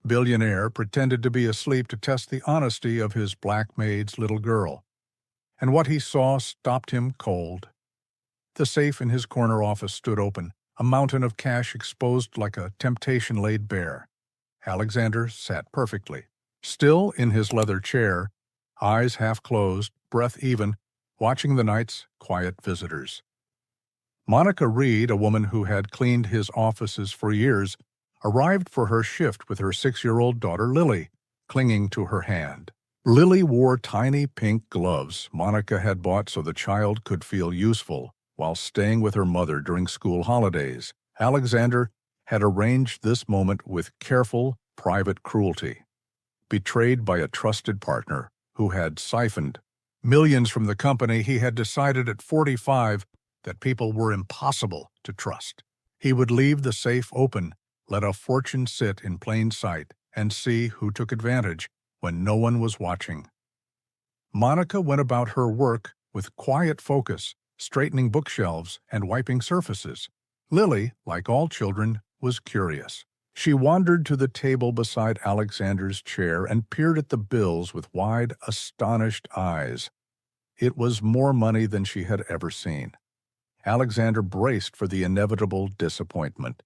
Billionaire pretended to be asleep to test the honesty of his black maid's little girl, and what he saw stopped him cold. The safe in his corner office stood open, a mountain of cash exposed like a temptation laid bare. Alexander sat perfectly, still in his leather chair, eyes half closed, breath even, watching the night's quiet visitors. Monica Reed, a woman who had cleaned his offices for years, arrived for her shift with her 6-year-old daughter Lily, clinging to her hand. Lily wore tiny pink gloves Monica had bought so the child could feel useful while staying with her mother during school holidays. Alexander had arranged this moment with careful, private cruelty, betrayed by a trusted partner who had siphoned millions from the company. He had decided at 45 that people were impossible to trust. He would leave the safe open, let a fortune sit in plain sight, and see who took advantage when no one was watching. Monica went about her work with quiet focus, straightening bookshelves and wiping surfaces. Lily, like all children, was curious. She wandered to the table beside Alexander's chair and peered at the bills with wide, astonished eyes. It was more money than she had ever seen. Alexander braced for the inevitable disappointment.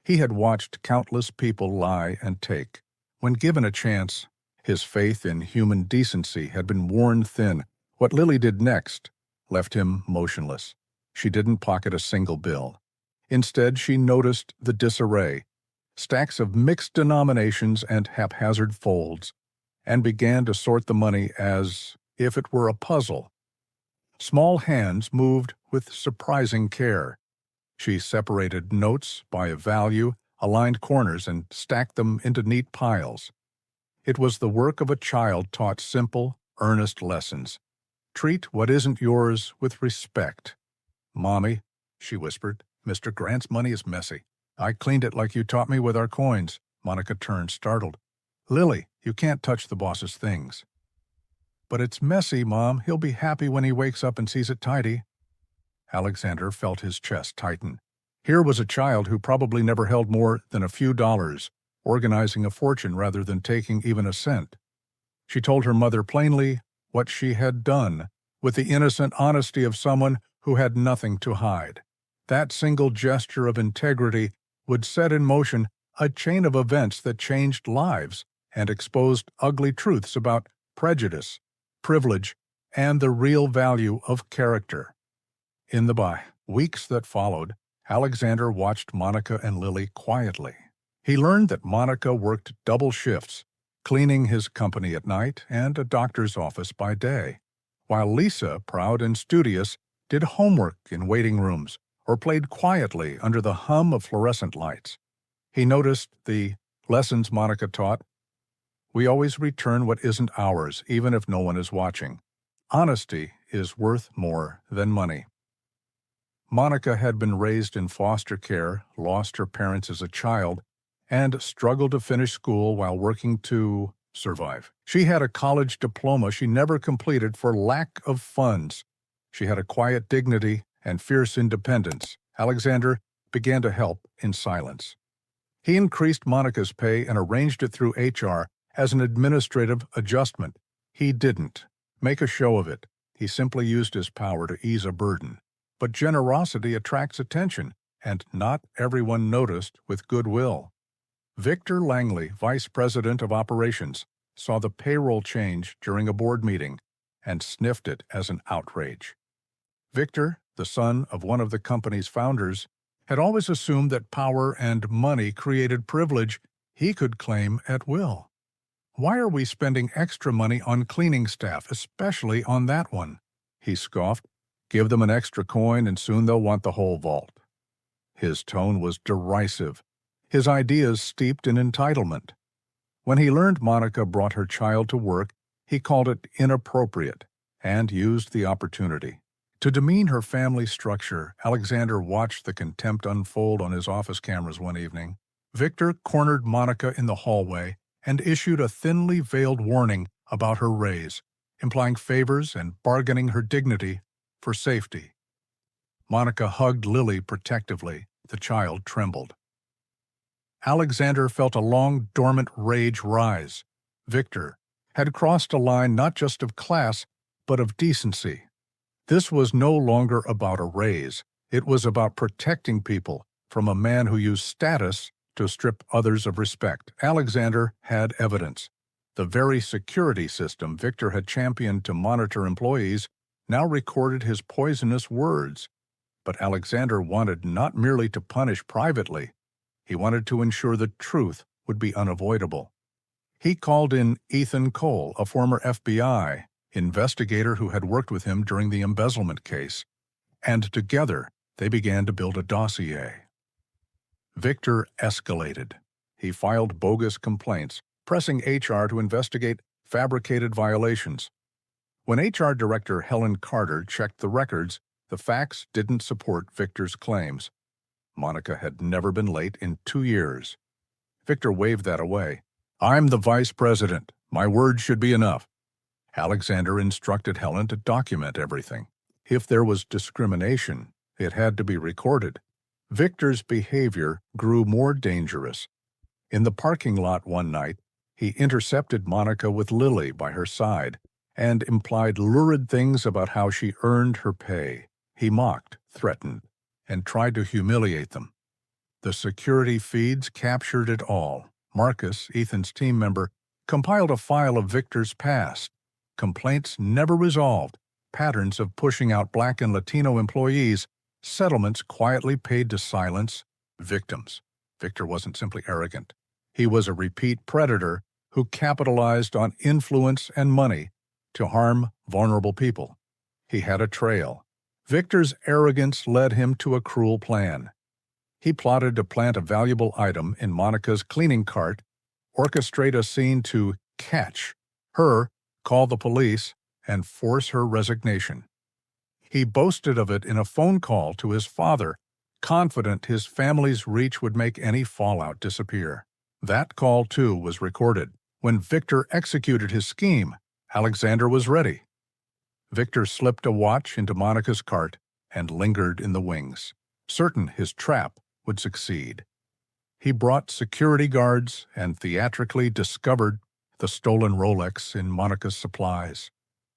He had watched countless people lie and take. When given a chance, his faith in human decency had been worn thin. What Lily did next left him motionless. She didn't pocket a single bill. Instead, she noticed the disarray, stacks of mixed denominations and haphazard folds, and began to sort the money as if it were a puzzle. Small hands moved with surprising care. She separated notes by value, aligned corners, and stacked them into neat piles. It was the work of a child taught simple, earnest lessons. Treat what isn't yours with respect. "Mommy," she whispered, "Mr. Grant's money is messy. I cleaned it like you taught me with our coins." Monica turned, startled. "Lily, you can't touch the boss's things." "But it's messy, Mom. He'll be happy when he wakes up and sees it tidy." Alexander felt his chest tighten. Here was a child who probably never held more than a few dollars, organizing a fortune rather than taking even a cent. She told her mother plainly what she had done, with the innocent honesty of someone who had nothing to hide. That single gesture of integrity would set in motion a chain of events that changed lives and exposed ugly truths about prejudice, privilege, and the real value of character. In the weeks that followed, Alexander watched Monica and Lily quietly. He learned that Monica worked double shifts, cleaning his company at night and a doctor's office by day, while Lisa, proud and studious, did homework in waiting rooms or played quietly under the hum of fluorescent lights. He noticed the lessons Monica taught. We always return what isn't ours, even if no one is watching. Honesty is worth more than money. Monica had been raised in foster care, lost her parents as a child, and struggled to finish school while working to survive. She had a college diploma she never completed for lack of funds. She had a quiet dignity and fierce independence. Alexander began to help in silence. He increased Monica's pay and arranged it through HR as an administrative adjustment. He didn't make a show of it. He simply used his power to ease a burden. But generosity attracts attention, and not everyone noticed with goodwill. Victor Langley, Vice President of Operations, saw the payroll change during a board meeting and sniffed it as an outrage. Victor, the son of one of the company's founders, had always assumed that power and money created privilege he could claim at will. "Why are we spending extra money on cleaning staff, especially on that one?" he scoffed. "Give them an extra coin and soon they'll want the whole vault." His tone was derisive, his ideas steeped in entitlement. When he learned Monica brought her child to work, he called it inappropriate and used the opportunity. To demean her family structure, Alexander watched the contempt unfold on his office cameras one evening. Victor cornered Monica in the hallway and issued a thinly veiled warning about her raise, implying favors and bargaining her dignity for safety. Monica hugged Lily protectively. The child trembled. Alexander felt a long, dormant rage rise. Victor had crossed a line not just of class, but of decency. This was no longer about a raise. It was about protecting people from a man who used status to strip others of respect. Alexander had evidence. The very security system Victor had championed to monitor employees now recorded his poisonous words. But Alexander wanted not merely to punish privately. He wanted to ensure the truth would be unavoidable. He called in Ethan Cole, a former FBI investigator who had worked with him during the embezzlement case, and together they began to build a dossier. Victor escalated. He filed bogus complaints, pressing HR to investigate fabricated violations. When HR Director Helen Carter checked the records, the facts didn't support Victor's claims. Monica had never been late in 2 years. Victor waved that away. "I'm the vice president. My word should be enough." Alexander instructed Helen to document everything. If there was discrimination, it had to be recorded. Victor's behavior grew more dangerous. In the parking lot one night, he intercepted Monica with Lily by her side and implied lurid things about how she earned her pay. He mocked, threatened, and tried to humiliate them. The security feeds captured it all. Marcus, Ethan's team member, compiled a file of Victor's past. Complaints never resolved, patterns of pushing out Black and Latino employees, settlements quietly paid to silence victims. Victor wasn't simply arrogant. He was a repeat predator who capitalized on influence and money to harm vulnerable people. He had a trail. Victor's arrogance led him to a cruel plan. He plotted to plant a valuable item in Monica's cleaning cart, orchestrate a scene to catch her, call the police, and force her resignation. He boasted of it in a phone call to his father, confident his family's reach would make any fallout disappear. That call, too, was recorded. When Victor executed his scheme, Alexander was ready. Victor slipped a watch into Monica's cart and lingered in the wings, certain his trap would succeed. He brought security guards and theatrically discovered the stolen Rolex in Monica's supplies.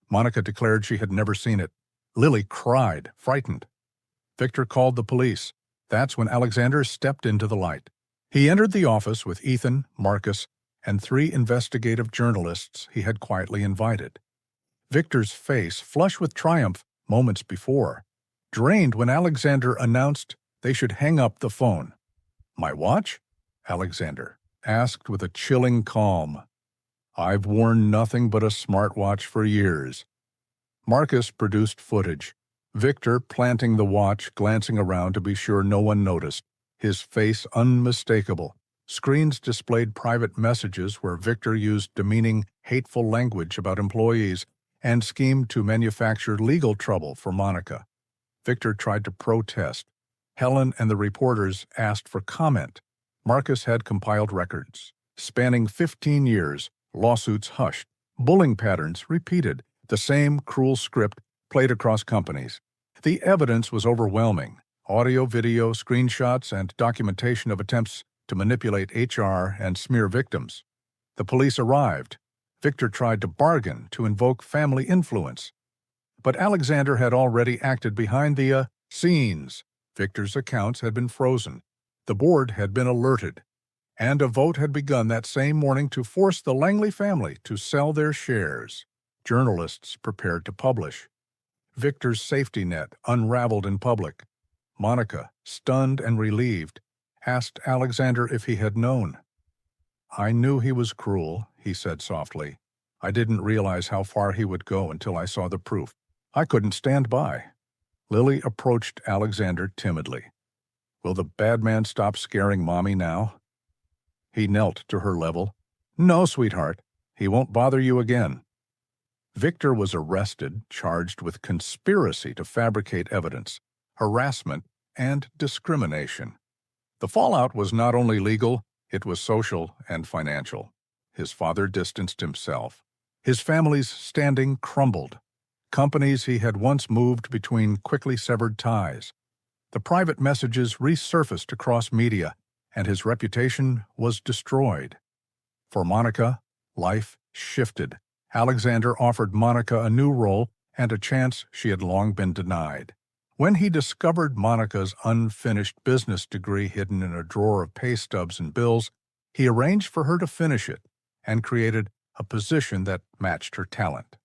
Monica declared she had never seen it. Lily cried, frightened. Victor called the police. That's when Alexander stepped into the light. He entered the office with Ethan, Marcus, and 3 investigative journalists he had quietly invited. Victor's face, flush with triumph moments before, drained when Alexander announced they should hang up the phone. "My watch?" Alexander asked with a chilling calm. "I've worn nothing but a smartwatch for years." Marcus produced footage. Victor planting the watch, glancing around to be sure no one noticed, his face unmistakable. Screens displayed private messages where Victor used demeaning, hateful language about employees and schemed to manufacture legal trouble for Monica. Victor tried to protest. Helen and the reporters asked for comment. Marcus had compiled records. Spanning 15 years, lawsuits hushed, bullying patterns repeated, the same cruel script played across companies. The evidence was overwhelming. Audio, video, screenshots, and documentation of attempts to manipulate HR and smear victims. The police arrived. Victor tried to bargain to invoke family influence. But Alexander had already acted behind the scenes. Victor's accounts had been frozen. The board had been alerted. And a vote had begun that same morning to force the Langley family to sell their shares. Journalists prepared to publish. Victor's safety net unraveled in public. Monica, stunned and relieved, asked Alexander if he had known. "I knew he was cruel," he said softly. "I didn't realize how far he would go until I saw the proof. I couldn't stand by." Lily approached Alexander timidly. "Will the bad man stop scaring Mommy now?" He knelt to her level. "No, sweetheart. He won't bother you again." Victor was arrested, charged with conspiracy to fabricate evidence, harassment, and discrimination. The fallout was not only legal, it was social and financial. His father distanced himself. His family's standing crumbled. Companies he had once moved between quickly severed ties. The private messages resurfaced across media, and his reputation was destroyed. For Monica, life shifted. Alexander offered Monica a new role and a chance she had long been denied. When he discovered Monica's unfinished business degree hidden in a drawer of pay stubs and bills, he arranged for her to finish it and created a position that matched her talent.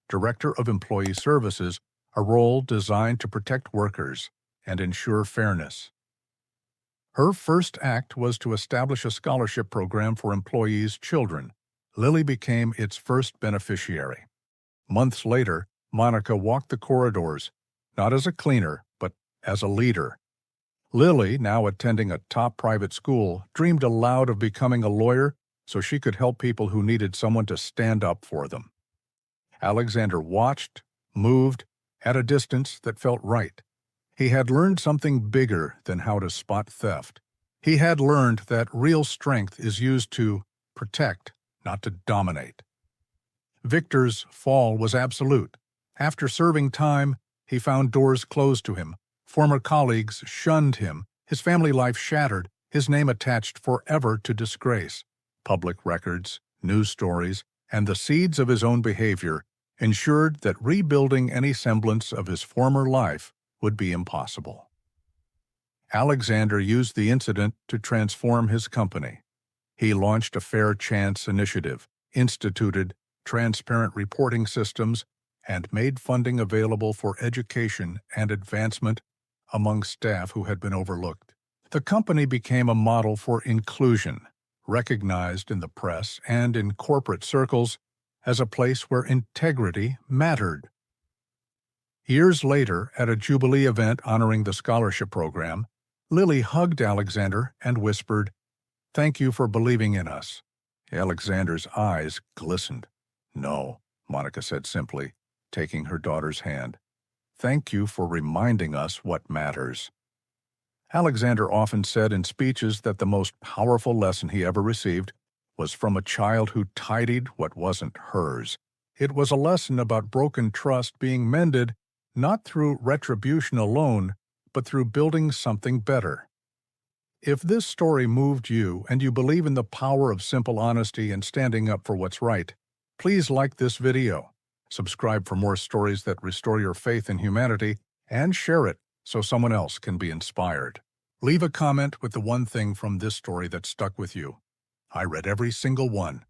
Director of Employee Services, a role designed to protect workers and ensure fairness. Her first act was to establish a scholarship program for employees' children. Lily became its first beneficiary. Months later, Monica walked the corridors, not as a cleaner, but as a leader. Lily, now attending a top private school, dreamed aloud of becoming a lawyer so she could help people who needed someone to stand up for them. Alexander watched, moved, at a distance that felt right. He had learned something bigger than how to spot theft. He had learned that real strength is used to protect, not to dominate. Victor's fall was absolute. After serving time, he found doors closed to him. Former colleagues shunned him. His family life shattered, his name attached forever to disgrace. Public records, news stories, and the seeds of his own behavior ensured that rebuilding any semblance of his former life would be impossible. Alexander used the incident to transform his company. He launched a fair chance initiative, instituted transparent reporting systems, and made funding available for education and advancement among staff who had been overlooked. The company became a model for inclusion, recognized in the press and in corporate circles as a place where integrity mattered. Years later, at a Jubilee event honoring the scholarship program, Lily hugged Alexander and whispered, "Thank you for believing in us." Alexander's eyes glistened. "No," Monica said simply, taking her daughter's hand. "Thank you for reminding us what matters." Alexander often said in speeches that the most powerful lesson he ever received was from a child who tidied what wasn't hers. It was a lesson about broken trust being mended not through retribution alone, but through building something better. If this story moved you and you believe in the power of simple honesty and standing up for what's right, please like this video, subscribe for more stories that restore your faith in humanity, and share it so someone else can be inspired. Leave a comment with the one thing from this story that stuck with you. I read every single one.